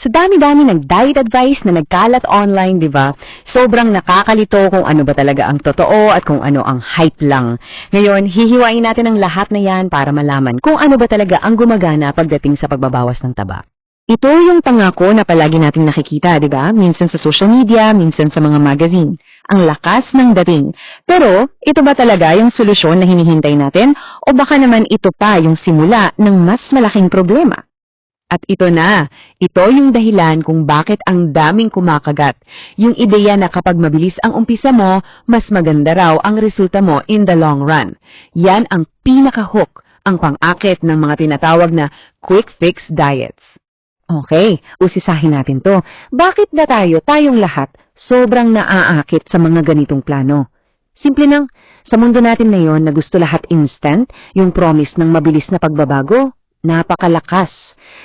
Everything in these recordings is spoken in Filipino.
Sa dami-dami ng diet advice na nagkalat online, di ba? Sobrang nakakalito kung ano ba talaga ang totoo at kung ano ang hype lang. Ngayon, hihiwain natin ang lahat na yan para malaman kung ano ba talaga ang gumagana pagdating sa pagbabawas ng taba. Ito yung pangako na palagi nating nakikita, di ba? Minsan sa social media, minsan sa mga magazine. Ang lakas ng dating. Pero, ito ba talaga yung solusyon na hinihintay natin? O baka naman ito pa yung simula ng mas malaking problema? At ito na, ito yung dahilan kung bakit ang daming kumakagat. Yung ideya na kapag mabilis ang umpisa mo, mas maganda raw ang resulta mo in the long run. Yan ang pinaka-hook, ang pang-akit ng mga tinatawag na quick fix diets. Okay, usisahin natin to. Bakit na tayong lahat, sobrang naaakit sa mga ganitong plano? Simple nang, sa mundo natin ngayon na gusto lahat instant, yung promise ng mabilis na pagbabago, napakalakas.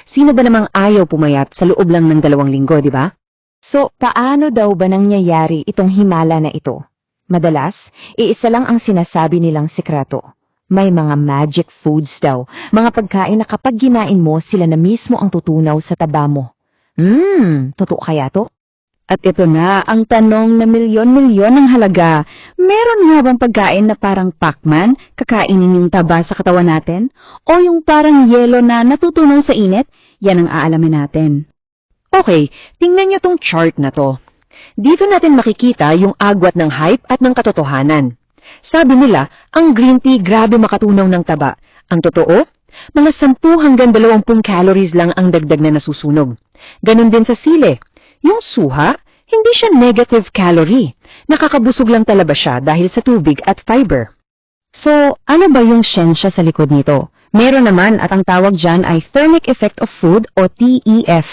Sino ba namang ayaw pumayat sa loob lang ng 2 linggo, di ba? So, paano daw ba nangyayari itong himala na ito? Madalas, iisa lang ang sinasabi nilang sikreto. May mga magic foods daw, mga pagkain na kapag ginain mo, sila na mismo ang tutunaw sa taba mo. Totoo kaya to? At ito na ang tanong na milyon-milyon ng halaga. Meron nga bang pagkain na parang Pac-Man, kakainin yung taba sa katawan natin? O yung parang yelo na natutunaw sa init? Yan ang aalamin natin. Okay, tingnan niyo tong chart na to. Dito natin makikita yung agwat ng hype at ng katotohanan. Sabi nila, ang green tea grabe makatunaw ng taba. Ang totoo, mga 10 hanggang 20 calories lang ang dagdag na nasusunog. Ganon din sa sili. Yung suha, hindi siya negative calorie. Nakakabusog lang talaga siya dahil sa tubig at fiber. So, ano ba yung siyensya sa likod nito? Meron naman at ang tawag dyan ay thermic effect of food o TEF.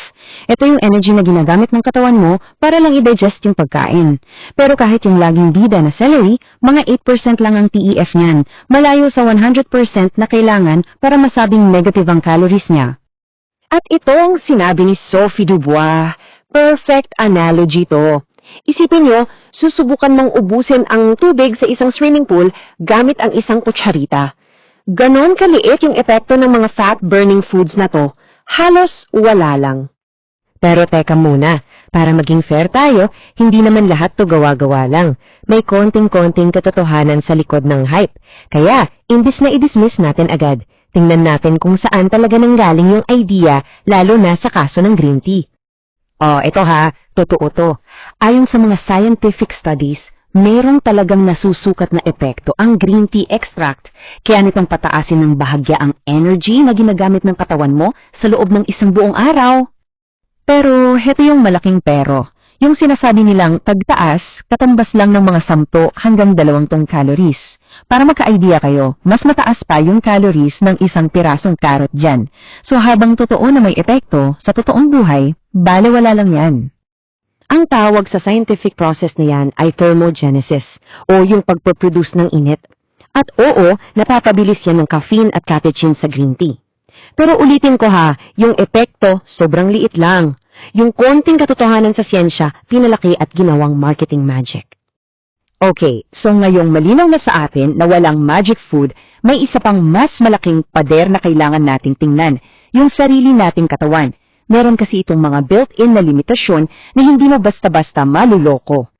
Ito yung energy na ginagamit ng katawan mo para lang i-digest yung pagkain. Pero kahit yung laging bida na celery, mga 8% lang ang TEF niyan, malayo sa 100% na kailangan para masabing negative ang calories niya. At ito ang sinabi ni Sophie Dubois. Perfect analogy to. Isipin nyo, susubukan mong ubusin ang tubig sa isang swimming pool gamit ang isang kutsarita. Ganon kaliit yung epekto ng mga fat-burning foods na to, halos wala lang. Pero teka muna, para maging fair tayo, hindi naman lahat to gawa-gawa lang. May konting-konting katotohanan sa likod ng hype. Kaya, imbis na i-dismiss natin agad, tingnan natin kung saan talaga nanggaling yung idea, lalo na sa kaso ng green tea. Ito ha, totoo to. Ayon sa mga scientific studies, merong talagang nasusukat na epekto ang green tea extract, kaya nitong pataasin ng bahagya ang energy na ginagamit ng katawan mo sa loob ng isang buong araw. Pero, heto yung malaking pero. Yung sinasabi nilang pagtaas, katambas lang ng mga 10 hanggang 20 calories. Para magka-idea kayo, mas mataas pa yung calories ng isang pirasong carrot dyan. So habang totoo na may epekto, sa totoong buhay, balewala lang yan. Ang tawag sa scientific process na yan ay thermogenesis, o yung pagproduce ng init. At oo, napapabilis yan ng caffeine at catechin sa green tea. Pero ulitin ko ha, yung epekto, sobrang liit lang. Yung konting katotohanan sa siyensya, pinalaki at ginawang marketing magic. Okay, so ngayong malinaw na sa atin na walang magic food, may isa pang mas malaking pader na kailangan nating tingnan, yung sarili nating katawan. Meron kasi itong mga built-in na limitasyon na hindi mo basta-basta maluloko.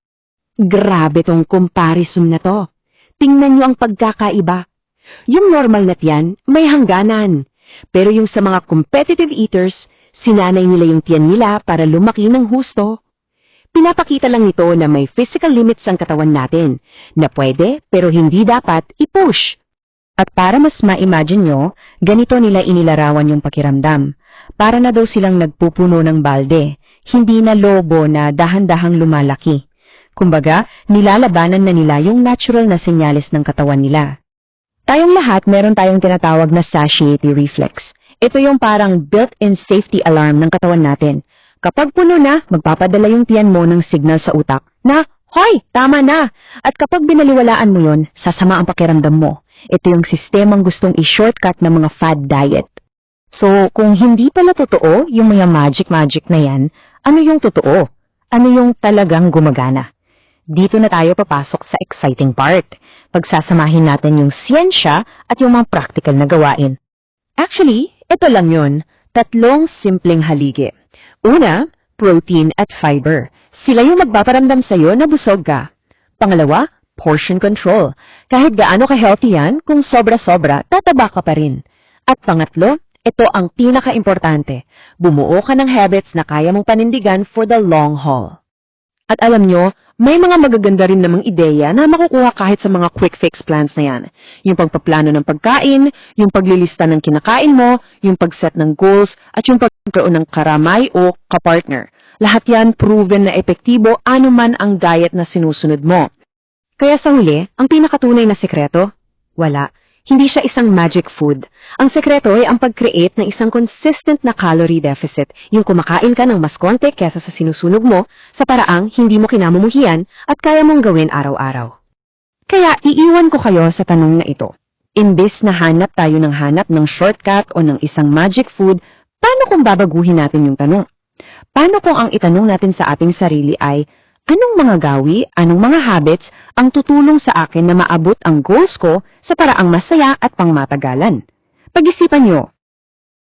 Grabe tong comparison na to. Tingnan nyo ang pagkakaiba. Yung normal na tiyan, may hangganan. Pero yung sa mga competitive eaters, sinanay nila yung tiyan nila para lumaki ng husto. Pinapakita lang nito na may physical limits ang katawan natin, na pwede pero hindi dapat i-push. At para mas ma-imagine nyo, ganito nila inilarawan yung pakiramdam. Para na daw silang nagpupuno ng balde, hindi na lobo na dahan-dahang lumalaki. Kumbaga, nilalabanan na nila yung natural na senyales ng katawan nila. Tayong lahat meron tayong tinatawag na satiety reflex. Ito yung parang built-in safety alarm ng katawan natin. Kapag puno na, magpapadala yung tiyan mo ng signal sa utak na, hoy, tama na! At kapag binaliwalaan mo yon, sasama ang pakiramdam mo. Ito yung sistemang gustong i-shortcut ng mga fad diet. So, kung hindi pala totoo yung mga magic na yan, ano yung totoo? Ano yung talagang gumagana? Dito na tayo papasok sa exciting part. Pagsasamahin natin yung siyensya at yung mga practical na gawain. Actually, ito lang yun. 3 simpleng haligi. Una, protein at fiber. Sila yung magpaparamdam sa'yo na busog ka. Pangalawa, portion control. Kahit gaano ka-healthy yan, kung sobra-sobra, tataba ka pa rin. At pangatlo, ito ang pinaka-importante. Bumuo ka ng habits na kaya mong panindigan for the long haul. At alam nyo, may mga magaganda rin namang ideya na makukuha kahit sa mga quick fix plans na yan. Yung pagpaplano ng pagkain, yung paglilista ng kinakain mo, yung pagset ng goals, at yung pagkaroon ng karamay o kapartner. Lahat yan proven na epektibo anuman ang diet na sinusunod mo. Kaya sa huli, ang pinakatunay na sekreto? Wala. Hindi siya isang magic food. Ang sekreto ay ang pag-create ng isang consistent na calorie deficit, yung kumakain ka ng mas konti kesa sa sinusunog mo, sa paraang hindi mo kinamumuhian at kaya mong gawin araw-araw. Kaya iiwan ko kayo sa tanong na ito. Imbis na hanap tayo ng shortcut o ng isang magic food, paano kung babaguhin natin yung tanong? Paano kung ang itanong natin sa ating sarili ay, anong mga gawi, anong mga habits ang tutulong sa akin na maabot ang goals ko sa paraang masaya at pangmatagalan? Pag-isipan nyo,